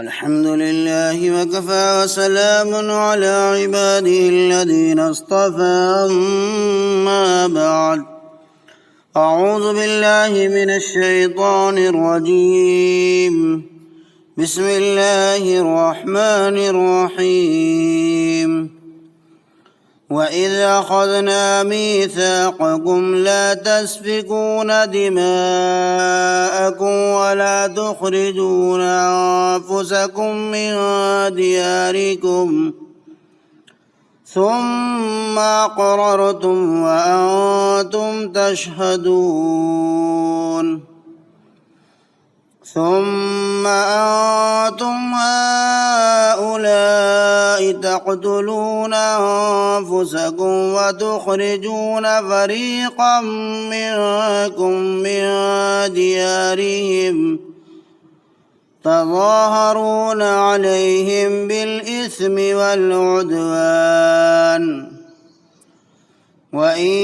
الحمد لله وكفى وسلام على عباده الذين اصطفى أما بعد أعوذ بالله من الشيطان الرجيم بسم الله الرحمن الرحيم وَإِذْ أَخَذْنَا مِيثَاقَكُمْ لَا تَسْفِكُونَ دِمَاءَكُمْ وَلَا تُخْرِجُونَ أَنفُسَكُمْ مِنْ دِيَارِكُمْ ثُمَّ أَقْرَرْتُمْ وَأَنْتُمْ تَشْهَدُونَ ثم أنتم هؤلاء تقتلون أنفسكم وتخرجون فريقا منكم من ديارهم تظاهرون عليهم بالإثم والعدوان وإن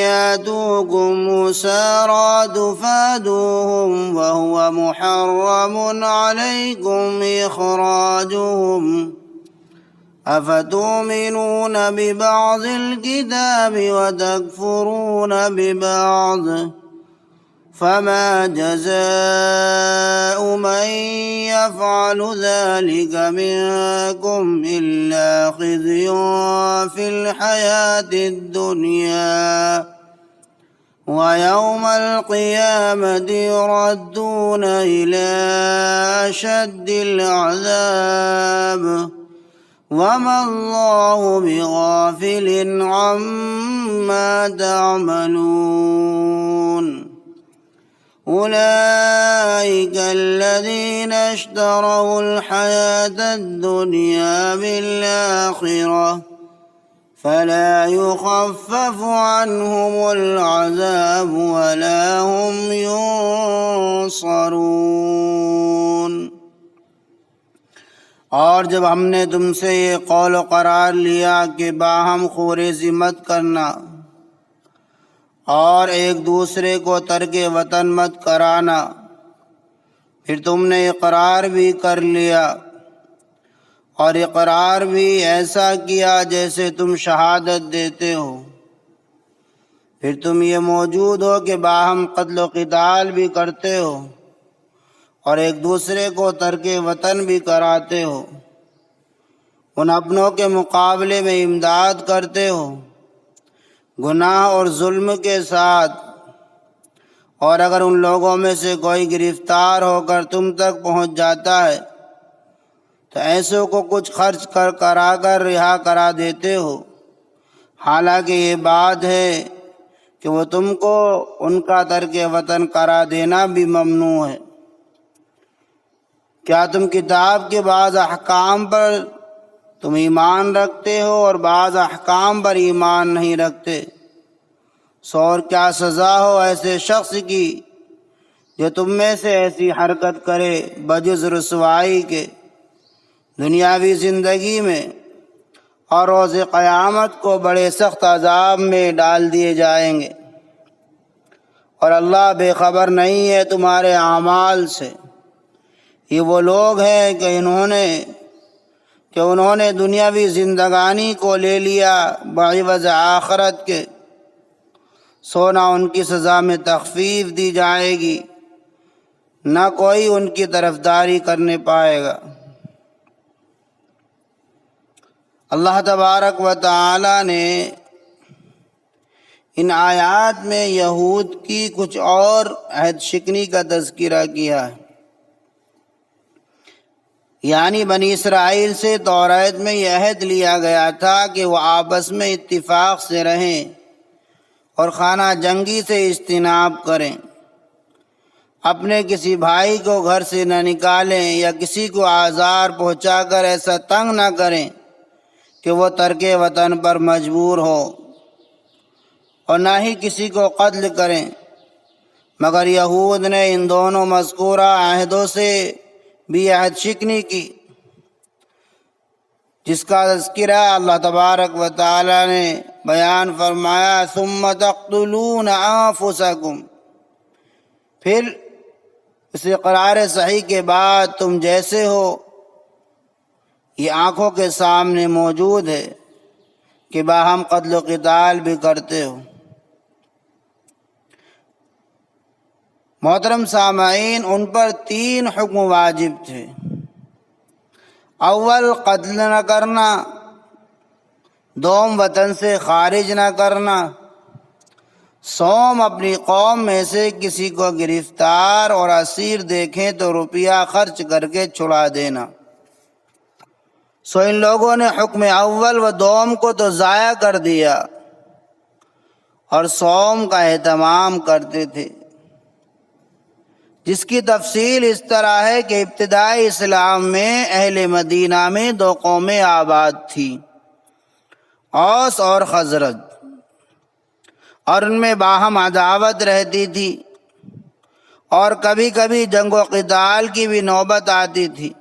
يأتوكم أسارى تفادوهم وهو محرم عليكم إخراجهم أفتؤمنون ببعض الكتاب وتكفرون ببعض فما جزاء من يفعل ذلك منكم إلا خزي في الحياة الدنيا ويوم القيامة يردون إلى أشد العذاب وما الله بغافل عما تعملون أولئك الذين اشتروا الحياة الدنيا بالآخرة فلا يخفف عنهم العذاب ولا هم ينصرون۔ اور جب ہم نے تم سے یہ قول و قرار لیا کہ باہم خوریزی مت کرنا اور ایک دوسرے کو ترک وطن مت کرانا، پھر تم نے اقرار بھی کر لیا اور اقرار بھی ایسا کیا جیسے تم شہادت دیتے ہو، پھر تم یہ موجود ہو کہ باہم قتل و قتال بھی کرتے ہو اور ایک دوسرے کو ترک وطن بھی کراتے ہو، ان اپنوں کے مقابلے میں امداد کرتے ہو گناہ اور ظلم کے ساتھ، اور اگر ان لوگوں میں سے کوئی گرفتار ہو کر تم تک پہنچ جاتا ہے تو ایسوں کو کچھ خرچ کرا کر رہا کرا دیتے ہو، حالانکہ یہ بات ہے کہ وہ تم کو ان کا ترک وطن کرا دینا بھی ممنوع ہے۔ کیا تم کتاب کے بعض احکام پر تم ایمان رکھتے ہو اور بعض احکام پر ایمان نہیں رکھتے؟ سو اور کیا سزا ہو ایسے شخص کی جو تم میں سے ایسی حرکت کرے بجز رسوائی کے دنیاوی زندگی میں، اور روز قیامت کو بڑے سخت عذاب میں ڈال دیے جائیں گے، اور اللہ بے خبر نہیں ہے تمہارے اعمال سے۔ یہ وہ لوگ ہیں کہ انہوں نے دنیاوی زندگانی کو لے لیا بعوض آخرت کے، سونا ان کی سزا میں تخفیف دی جائے گی، نہ کوئی ان کی طرفداری کرنے پائے گا۔ اللہ تبارک و تعالی نے ان آیات میں یہود کی کچھ اور عہد شکنی کا تذکرہ کیا ہے، یعنی بنی اسرائیل سے توریت میں یہ عہد لیا گیا تھا کہ وہ آپس میں اتفاق سے رہیں اور خانہ جنگی سے اجتناب کریں، اپنے کسی بھائی کو گھر سے نہ نکالیں یا کسی کو آزار پہنچا کر ایسا تنگ نہ کریں کہ وہ ترک وطن پر مجبور ہو، اور نہ ہی کسی کو قتل کریں، مگر یہود نے ان دونوں مذکورہ عہدوں سے بھی عہد شکنی کی، جس کا تذکرہ اللہ تبارک و تعالی نے بیان فرمایا، ثم تقتلون انفسکم، پھر اس اقرار صحیح کے بعد تم جیسے ہو یہ آنکھوں کے سامنے موجود ہے کہ باہم قتل و قتال بھی کرتے ہو۔ محترم سامعین، ان پر 3 حکم واجب تھے۔ اول، قتل نہ کرنا، دوم، وطن سے خارج نہ کرنا، سوم، اپنی قوم میں سے کسی کو گرفتار اور اسیر دیکھیں تو روپیہ خرچ کر کے چھڑا دینا۔ سو ان لوگوں نے حکم اول و دوم کو تو ضائع کر دیا اور سوم کا اہتمام کرتے تھے، جس کی تفصیل اس طرح ہے کہ ابتدائی اسلام میں اہل مدینہ میں 2 قومیں آباد تھیں، اوس اور خزرج، اور ان میں باہم عداوت رہتی تھی اور کبھی کبھی جنگ و قتال کی بھی نوبت آتی تھی۔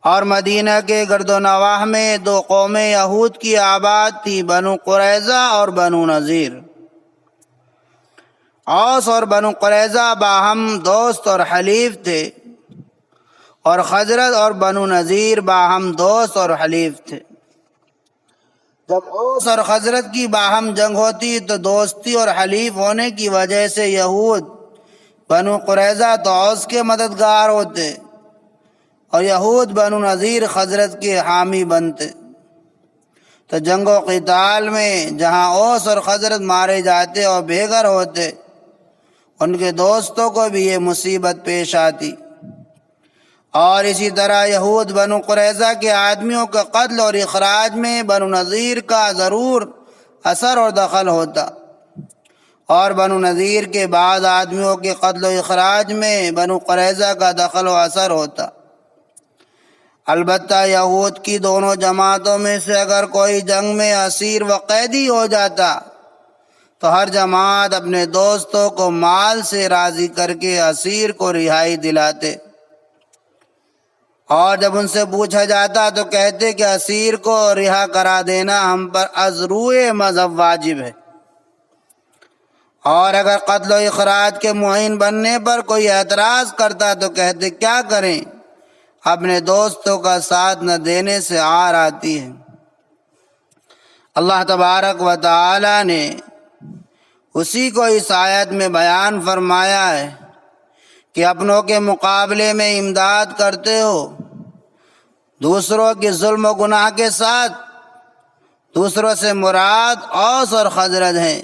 اور مدینہ کے گرد و نواح میں 2 قومیں یہود کی آباد تھی، بنو قریظہ اور بنو نذیر۔ اوس اور بنو قریظہ باہم دوست اور حلیف تھے، اور خزرج اور بنو نذیر باہم دوست اور حلیف تھے۔ جب اوس اور خزرج کی باہم جنگ ہوتی تو دوستی اور حلیف ہونے کی وجہ سے یہود بنو قریظہ تو اوس کے مددگار ہوتے اور یہود بنو نذیر خزرج کے حامی بنتے۔ تو جنگ و قتال میں جہاں اوس اور خزرج مارے جاتے اور بے گھر ہوتے، ان کے دوستوں کو بھی یہ مصیبت پیش آتی۔ اور اسی طرح یہود بنو قریظہ کے آدمیوں کے قتل اور اخراج میں بنو نذیر کا ضرور اثر اور دخل ہوتا، اور بنو نذیر کے بعض آدمیوں کے قتل و اخراج میں بنو قریظہ کا دخل و اثر ہوتا۔ البتہ یہود کی دونوں جماعتوں میں سے اگر کوئی جنگ میں اسیر و قیدی ہو جاتا تو ہر جماعت اپنے دوستوں کو مال سے راضی کر کے اسیر کو رہائی دلاتے، اور جب ان سے پوچھا جاتا تو کہتے کہ اسیر کو رہا کرا دینا ہم پر از روئے مذہب واجب ہے۔ اور اگر قتل و اخراج کے معین بننے پر کوئی اعتراض کرتا تو کہتے کیا کریں، اپنے دوستوں کا ساتھ نہ دینے سے عار آتی ہے۔ اللہ تبارک و تعالی نے اسی کو اس آیت میں بیان فرمایا ہے کہ اپنوں کے مقابلے میں امداد کرتے ہو دوسروں کے ظلم و گناہ کے ساتھ۔ دوسروں سے مراد اوس اور خزرج ہیں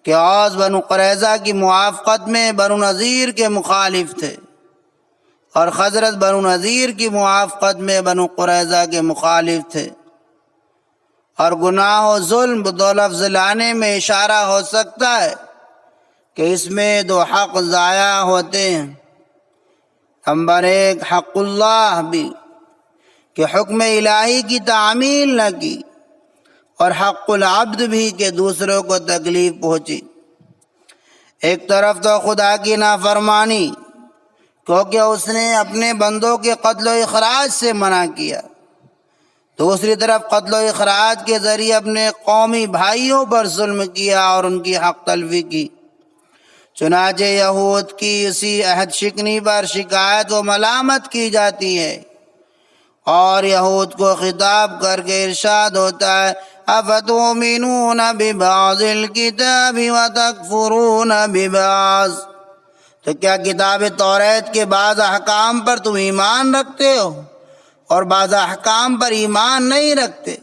کہ اوس بنو قریظہ کی موافقت میں بنو نذیر کے مخالف تھے، اور خزرج بنو نذیر کی موافقت میں بنو قریظہ کے مخالف تھے۔ اور گناہ و ظلم 2 لفظ لانے میں اشارہ ہو سکتا ہے کہ اس میں 2 حق ضائع ہوتے ہیں۔ نمبر 1 حق اللہ بھی کہ حکم الہی کی تعمیل نہ کی، اور حق العبد بھی کہ دوسروں کو تکلیف پہنچی۔ ایک طرف تو خدا کی نافرمانی کیونکہ اس نے اپنے بندوں کے قتل و اخراج سے منع کیا، دوسری طرف قتل و اخراج کے ذریعے اپنے قومی بھائیوں پر ظلم کیا اور ان کی حق تلفی کی۔ چنانچہ یہود کی اسی عہد شکنی پر شکایت و ملامت کی جاتی ہے، اور یہود کو خطاب کر کے ارشاد ہوتا ہے افتؤمنون ببعض الکتاب وتکفرون ببعض، تو کیا کتاب توریت کے بعض احکام پر تم ایمان رکھتے ہو اور بعض احکام پر ایمان نہیں رکھتے؟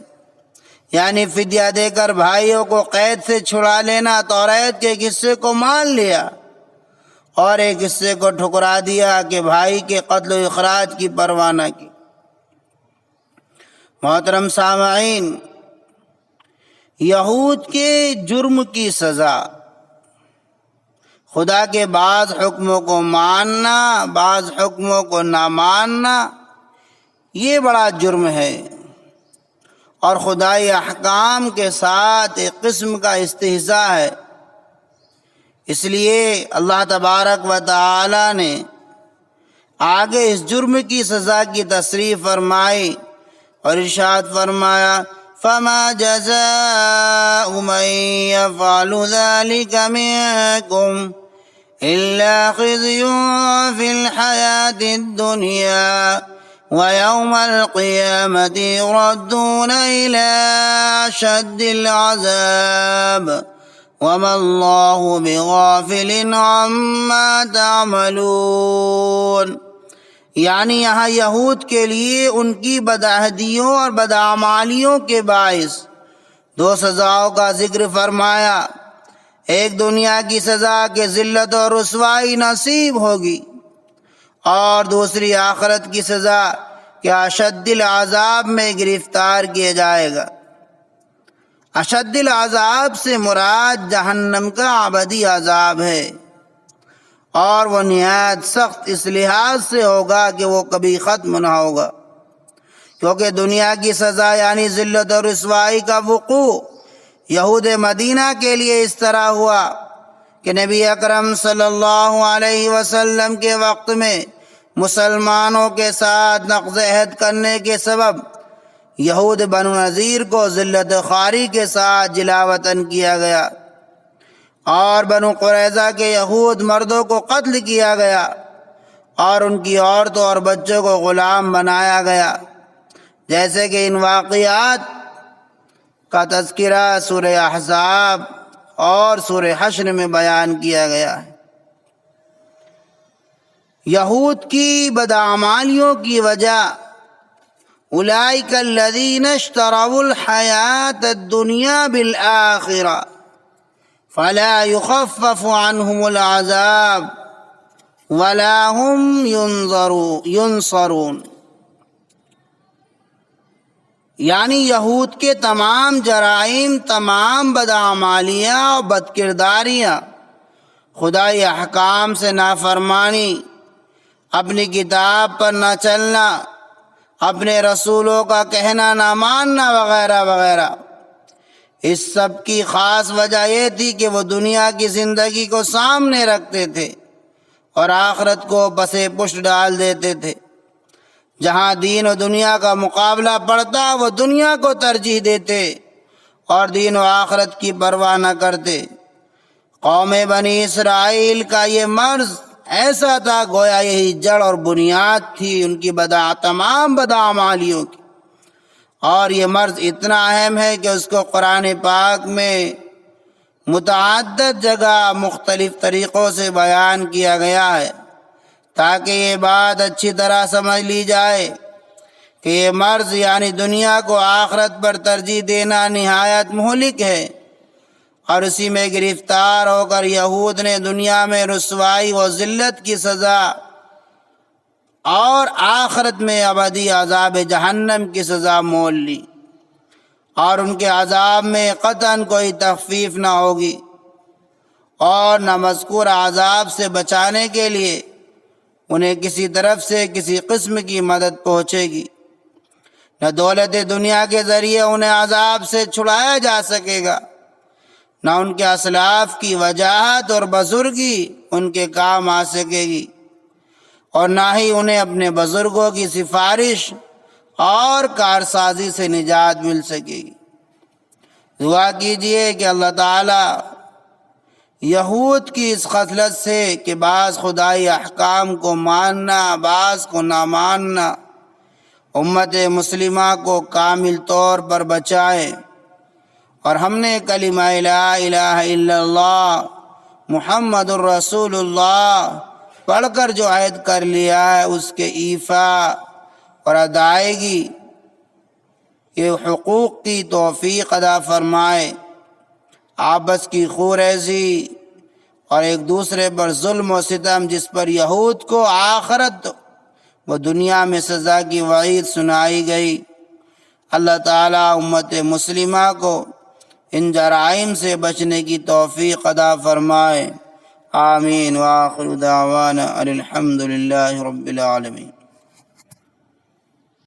یعنی فدیہ دے کر بھائیوں کو قید سے چھڑا لینا، توریت کے ایک حصے کو مان لیا اور ایک حصے کو ٹھکرا دیا کہ بھائی کے قتل و اخراج کی پرواہ نہ کی۔ محترم سامعین، یہود کے جرم کی سزا خدا کے بعض حکموں کو ماننا، بعض حکموں کو نہ ماننا، یہ بڑا جرم ہے، اور خدائی احکام کے ساتھ ایک قسم کا استہزاء ہے۔ اس لیے اللہ تبارک و تعالی نے آگے اس جرم کی سزا کی تصریح فرمائی اور ارشاد فرمایا فَمَا جَزَاءُ مَن يَفْعَلُ ذَلِكَ مِنكُمْ إِلَّا خِزْيٌ فِي الْحَيَاةِ الدُّنْيَا وَيَوْمَ الْقِيَامَةِ يُرَدُّونَ إِلَىٰ أَشَدِّ الْعَذَابِ وَمَا اللَّهُ بِغَافِلٍ عَمَّا تَعْمَلُونَ۔ یعنی یہاں یہود کے لیے ان کی بدعہدیوں اور بدعمالیوں کے باعث دو سزاؤں کا ذکر فرمایا۔ ایک دنیا کی سزا کہ ذلت اور رسوائی نصیب ہوگی، اور دوسری آخرت کی سزا کہ اشد العذاب میں گرفتار کیا جائے گا۔ اشد العذاب سے مراد جہنم کا ابدی عذاب ہے، اور وہ نہایت سخت اس لحاظ سے ہوگا کہ وہ کبھی ختم نہ ہوگا، کیونکہ دنیا کی سزا یعنی ذلت اور رسوائی کا وقوع یہود مدینہ کے لیے اس طرح ہوا کہ نبی اکرم صلی اللہ علیہ وسلم کے وقت میں مسلمانوں کے ساتھ نقض عہد کرنے کے سبب یہود بنو نذیر کو ذلت خواری کے ساتھ جلا وطن کیا گیا، اور بنو قریظہ کے یہود مردوں کو قتل کیا گیا، اور ان کی عورتوں اور بچوں کو غلام بنایا گیا، جیسے کہ ان واقعات کا تذکرہ سورہ احزاب اور سورہ حشر میں بیان کیا گیا ہے۔ یہود کی بدعمالیوں کی وجہ اولئک الذین اشتروا الحیاۃ الدنیا بالآخرہ فلا یخفف عنہم العذاب ولا هم ینصرون۔ یعنی یہود کے تمام جرائم، تمام بدعمالیاں اور بدکرداریاں، خدائی احکام سے نافرمانی، اپنی کتاب پر نہ چلنا، اپنے رسولوں کا کہنا نہ ماننا وغیرہ وغیرہ، اس سب کی خاص وجہ یہ تھی کہ وہ دنیا کی زندگی کو سامنے رکھتے تھے اور آخرت کو پس پشت ڈال دیتے تھے۔ جہاں دین و دنیا کا مقابلہ پڑتا وہ دنیا کو ترجیح دیتے اور دین و آخرت کی پرواہ نہ کرتے۔ قوم بنی اسرائیل کا یہ مرض ایسا تھا گویا یہی جڑ اور بنیاد تھی ان کی تمام بدعمالیوں کی، اور یہ مرض اتنا اہم ہے کہ اس کو قرآن پاک میں متعدد جگہ مختلف طریقوں سے بیان کیا گیا ہے، تاکہ یہ بات اچھی طرح سمجھ لی جائے کہ یہ مرض یعنی دنیا کو آخرت پر ترجیح دینا نہایت مہلک ہے، اور اسی میں گرفتار ہو کر یہود نے دنیا میں رسوائی و ذلت کی سزا اور آخرت میں ابدی عذاب جہنم کی سزا مول لی، اور ان کے عذاب میں قطعاً کوئی تخفیف نہ ہوگی، اور نہ مذکور عذاب سے بچانے کے لیے انہیں کسی طرف سے کسی قسم کی مدد پہنچے گی، نہ دولت دنیا کے ذریعے انہیں عذاب سے چھڑایا جا سکے گا، نہ ان کے اسلاف کی وجاہت اور بزرگی ان کے کام آ سکے گی، اور نہ ہی انہیں اپنے بزرگوں کی سفارش اور کارسازی سے نجات مل سکے گی۔ دعا کیجئے کہ اللہ تعالی یہود کی اس خصلت سے کہ بعض خدائی احکام کو ماننا، بعض کو نہ ماننا، امت مسلمہ کو کامل طور پر بچائے، اور ہم نے کلمہ لا الہ الا اللہ محمد الرسول اللہ پڑھ کر جو عہد کر لیا ہے اس کے ایفا اور ادائیگی کے حقوق کی توفیق عطا فرمائے، آپس کی خوریزی اور ایک دوسرے پر ظلم و ستم جس پر یہود کو آخرت و دنیا میں سزا کی وعید سنائی گئی، اللہ تعالیٰ امت مسلمہ کو ان جرائم سے بچنے کی توفیق عطا فرمائے۔ آمین۔ وآخر دعوانا ان الحمد للہ رب العالمین۔